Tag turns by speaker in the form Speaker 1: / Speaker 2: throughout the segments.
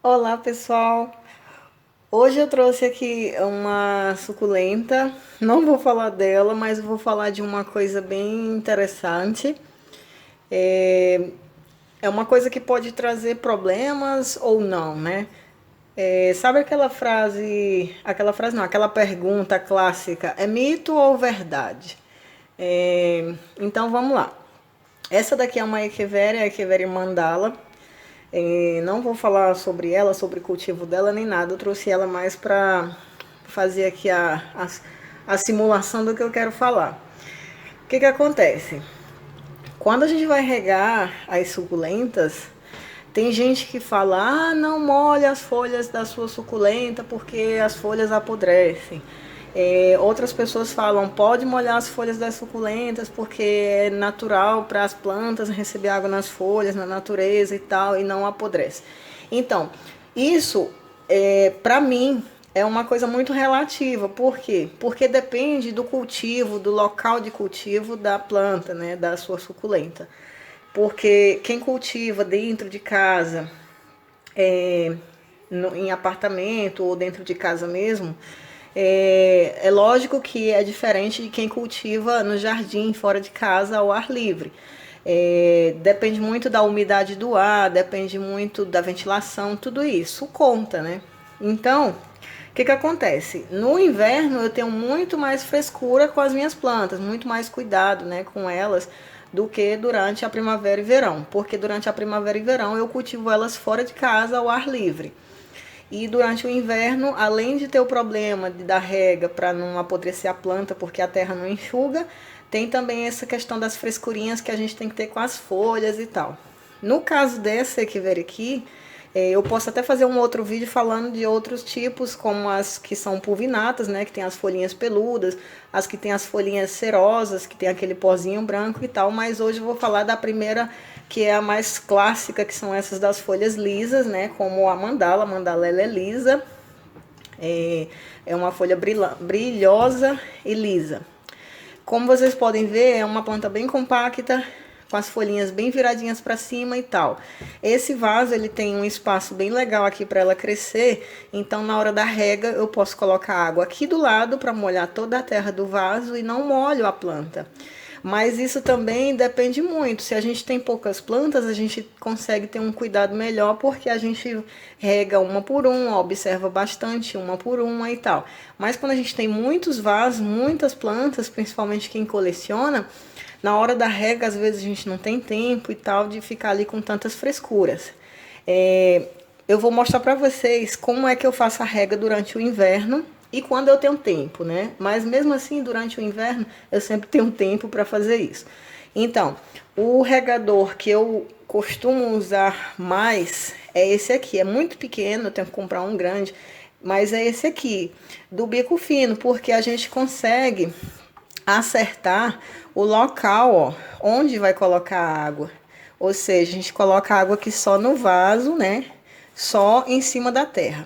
Speaker 1: Olá, pessoal. Hoje eu trouxe aqui uma suculenta. Não vou falar dela, mas vou falar de uma coisa bem interessante. É, é uma coisa que pode trazer problemas ou não, né? Sabe aquela pergunta clássica, é mito ou verdade? Então vamos lá. Essa daqui é uma Echeveria, a Echeveria mandala. Não vou falar sobre ela, sobre o cultivo dela, nem nada. Eu trouxe ela mais para fazer aqui a simulação do que eu quero falar. O que acontece? Quando a gente vai regar as suculentas, tem gente que fala: ah, não molhe as folhas da sua suculenta porque as folhas apodrecem. Outras pessoas falam: pode molhar as folhas das suculentas porque é natural para as plantas receber água nas folhas, na natureza e tal, e não apodrece. Então, isso, para mim, é uma coisa muito relativa. Por quê? Porque depende do cultivo, do local de cultivo da planta, né, da sua suculenta. Porque quem cultiva dentro de casa, em apartamento ou dentro de casa mesmo, é lógico que é diferente de quem cultiva no jardim, fora de casa, ao ar livre. Depende muito da umidade do ar, depende muito da ventilação, tudo isso conta, né? Então, o que acontece? No inverno eu tenho muito mais frescura com as minhas plantas, muito mais cuidado, né, com elas do que durante a primavera e verão, porque durante a primavera e verão eu cultivo elas fora de casa ao ar livre. E durante o inverno, além de ter o problema de dar rega para não apodrecer a planta, porque a terra não enxuga, tem também essa questão das frescurinhas que a gente tem que ter com as folhas e tal. No caso dessa Echeveria aqui, eu posso até fazer um outro vídeo falando de outros tipos, como as que são pulvinatas, né, que tem as folhinhas peludas, as que tem as folhinhas cerosas, que tem aquele pozinho branco e tal, mas hoje eu vou falar da primeira, que é a mais clássica, que são essas das folhas lisas, né, como a mandala ela é lisa, é uma folha brilhosa e lisa. Como vocês podem ver, é uma planta bem compacta, com as folhinhas bem viradinhas para cima e tal. Esse vaso ele tem um espaço bem legal aqui para ela crescer, então na hora da rega eu posso colocar água aqui do lado para molhar toda a terra do vaso e não molho a planta. Mas isso também depende muito. Se a gente tem poucas plantas, a gente consegue ter um cuidado melhor porque a gente rega uma por uma, observa bastante uma por uma e tal. Mas quando a gente tem muitos vasos, muitas plantas, principalmente quem coleciona, na hora da rega, às vezes a gente não tem tempo e tal de ficar ali com tantas frescuras. Eu vou mostrar para vocês como é que eu faço a rega durante o inverno e quando eu tenho tempo, né? Mas mesmo assim, durante o inverno, eu sempre tenho tempo para fazer isso. Então, o regador que eu costumo usar mais é esse aqui. É muito pequeno, eu tenho que comprar um grande, mas é esse aqui, do bico fino, porque a gente consegue acertar o local, ó, onde vai colocar a água. Ou seja, a gente coloca a água aqui só no vaso, né? Só em cima da terra.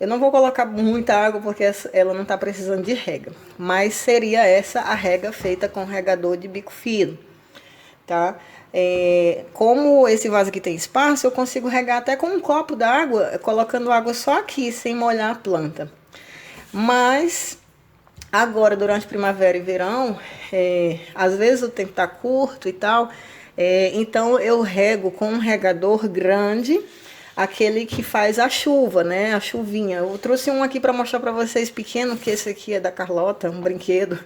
Speaker 1: Eu não vou colocar muita água porque ela não está precisando de rega, mas seria essa a rega feita com regador de bico fino, tá? Como esse vaso aqui tem espaço, eu consigo regar até com um copo d'água, colocando água só aqui, sem molhar a planta. Mas agora, durante primavera e verão, às vezes o tempo está curto e tal, então eu rego com um regador grande, aquele que faz a chuva, né? A chuvinha. Eu trouxe um aqui para mostrar para vocês pequeno, que esse aqui é da Carlota, um brinquedo,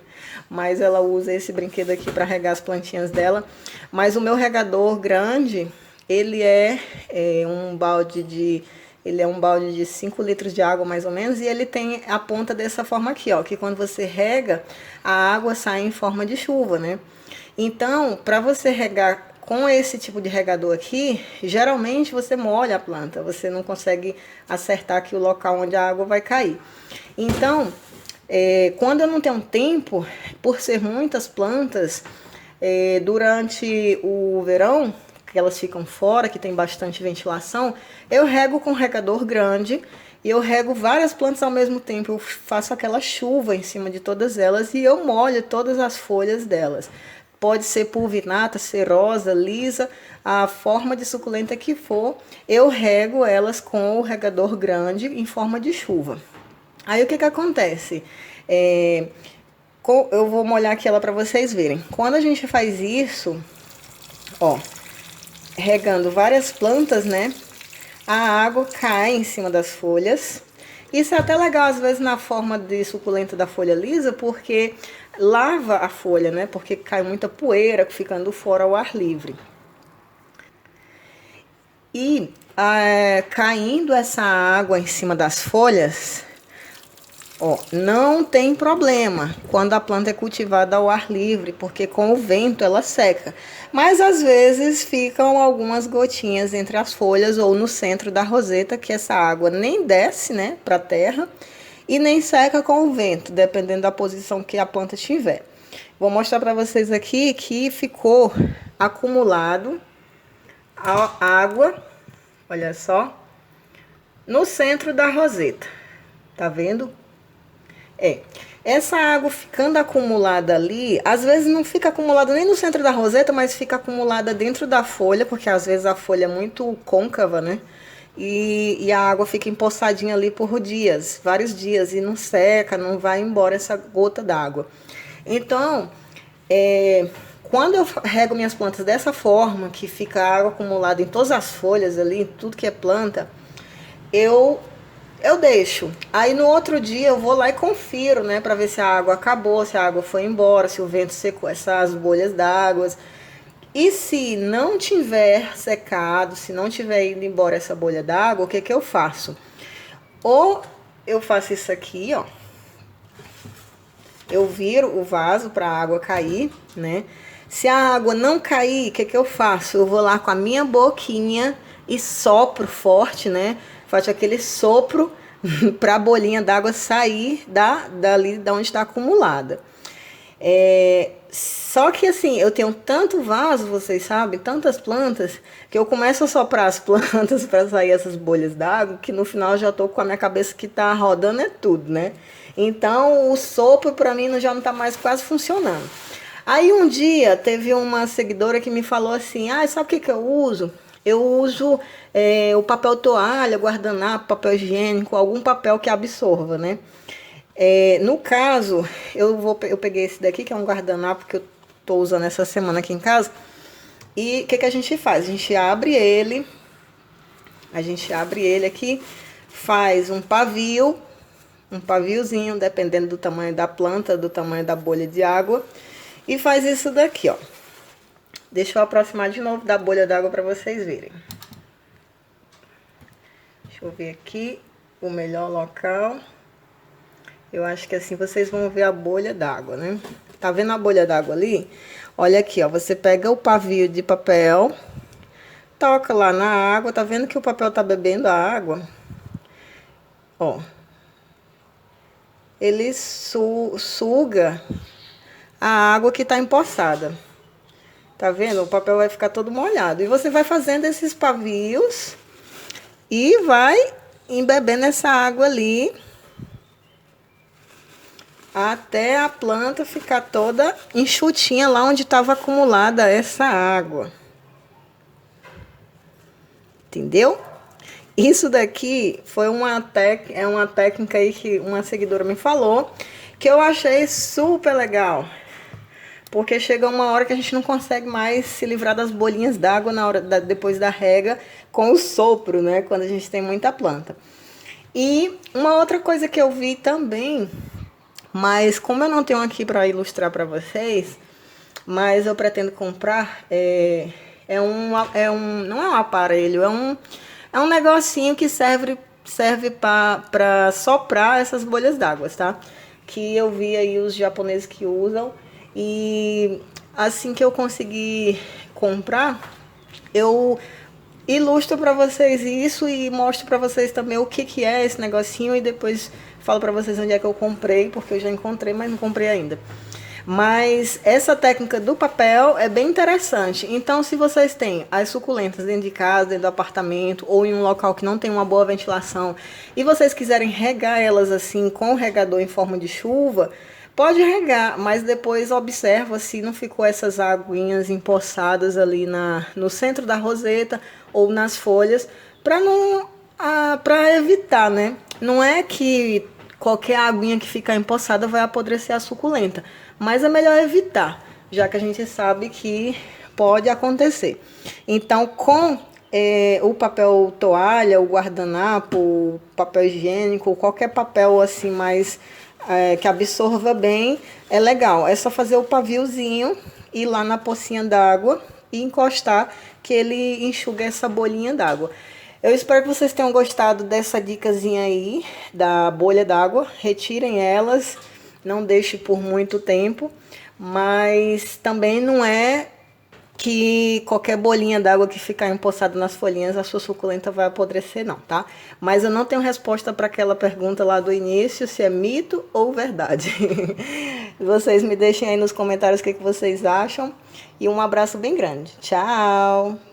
Speaker 1: mas ela usa esse brinquedo aqui para regar as plantinhas dela. Mas o meu regador grande, ele é um balde de 5 litros de água mais ou menos, e ele tem a ponta dessa forma aqui, ó, que quando você rega, a água sai em forma de chuva, né? Então, para você regar com esse tipo de regador aqui, geralmente você molha a planta, você não consegue acertar aqui o local onde a água vai cair. Então, quando eu não tenho tempo, por ser muitas plantas, durante o verão, que elas ficam fora, que tem bastante ventilação, eu rego com um regador grande e eu rego várias plantas ao mesmo tempo. Eu faço aquela chuva em cima de todas elas e eu molho todas as folhas delas. pode ser pulvinata, cerosa, lisa, a forma de suculenta que for, eu rego elas com o regador grande em forma de chuva. Aí o que acontece? Eu vou molhar aqui ela para vocês verem. Quando a gente faz isso, ó, regando várias plantas, né? A água cai em cima das folhas. Isso é até legal, às vezes, na forma de suculenta da folha lisa, porque lava a folha, né? Porque cai muita poeira ficando fora ao ar livre. E caindo essa água em cima das folhas, ó, não tem problema quando a planta é cultivada ao ar livre, porque com o vento ela seca. Mas às vezes ficam algumas gotinhas entre as folhas ou no centro da roseta, que essa água nem desce, né, para a terra e nem seca com o vento, dependendo da posição que a planta tiver. Vou mostrar para vocês aqui que ficou acumulado a água, olha só, no centro da roseta. Tá vendo? Essa água ficando acumulada ali, às vezes não fica acumulada nem no centro da roseta, mas fica acumulada dentro da folha, porque às vezes a folha é muito côncava, né? E a água fica empoçadinha ali por dias, vários dias, e não seca, não vai embora essa gota d'água. Então, quando eu rego minhas plantas dessa forma, que fica água acumulada em todas as folhas ali, em tudo que é planta, eu deixo. Aí no outro dia eu vou lá e confiro, né, para ver se a água acabou, se a água foi embora, se o vento secou essas bolhas d'água. E se não tiver secado, se não tiver ido embora essa bolha d'água, o que eu faço? Ou eu faço isso aqui, ó. Eu viro o vaso para a água cair, né? Se a água não cair, o que eu faço? Eu vou lá com a minha boquinha e sopro forte, né? Faço aquele sopro para a bolinha d'água sair dali da onde está acumulada. Só que assim, eu tenho tanto vaso, vocês sabem, tantas plantas, que eu começo a soprar as plantas para sair essas bolhas d'água, que no final eu já tô com a minha cabeça que tá rodando tudo, né? Então o sopro para mim já não tá mais quase funcionando. Aí um dia teve uma seguidora que me falou assim, sabe o que eu uso? Eu uso o papel toalha, guardanapo, papel higiênico, algum papel que absorva, né? No caso, eu peguei esse daqui, que é um guardanapo que eu tô usando essa semana aqui em casa. E o que a gente faz? A gente abre ele aqui, faz um paviozinho, dependendo do tamanho da planta, do tamanho da bolha de água. E faz isso daqui, ó. Deixa eu aproximar de novo da bolha d'água para vocês verem. Deixa eu ver aqui o melhor local. Eu acho que assim vocês vão ver a bolha d'água, né? Tá vendo a bolha d'água ali? Olha aqui, ó. Você pega o pavio de papel, toca lá na água. Tá vendo que o papel tá bebendo a água? Ó. Ele suga a água que tá empoçada. Tá vendo? O papel vai ficar todo molhado. E você vai fazendo esses pavios e vai embebendo essa água ali até a planta ficar toda enxutinha lá onde estava acumulada essa água. Entendeu? Isso daqui foi uma técnica aí que uma seguidora me falou, que eu achei super legal. Porque chega uma hora que a gente não consegue mais se livrar das bolinhas d'água depois da rega com o sopro, né? Quando a gente tem muita planta. E uma outra coisa que eu vi também, mas como eu não tenho aqui para ilustrar para vocês, mas eu pretendo comprar, não é um aparelho, é um negocinho que serve para soprar essas bolhas d'água, tá? Que eu vi aí os japoneses que usam. E assim que eu conseguir comprar, eu ilustro para vocês isso e mostro para vocês também o que é esse negocinho, e depois falo para vocês onde é que eu comprei, porque eu já encontrei, mas não comprei ainda. Mas essa técnica do papel é bem interessante. Então, se vocês têm as suculentas dentro de casa, dentro do apartamento, ou em um local que não tem uma boa ventilação, e vocês quiserem regar elas assim com o regador em forma de chuva, Pode regar, mas depois observa se não ficou essas aguinhas empoçadas ali no centro da roseta ou nas folhas, para não para evitar, né? Não é que qualquer aguinha que ficar empoçada vai apodrecer a suculenta, mas é melhor evitar, já que a gente sabe que pode acontecer. Então, com o papel toalha, o guardanapo, o papel higiênico, qualquer papel assim mais que absorva bem, é legal. É só fazer o paviozinho, ir lá na pocinha d'água e encostar, que ele enxuga essa bolinha d'água. Eu espero que vocês tenham gostado dessa dicasinha aí da bolha d'água. Retirem elas, não deixe por muito tempo, mas também não é que qualquer bolinha d'água que ficar empoçada nas folhinhas, a sua suculenta vai apodrecer, não, tá? Mas eu não tenho resposta para aquela pergunta lá do início, se é mito ou verdade. Vocês me deixem aí nos comentários o que vocês acham. E um abraço bem grande. Tchau!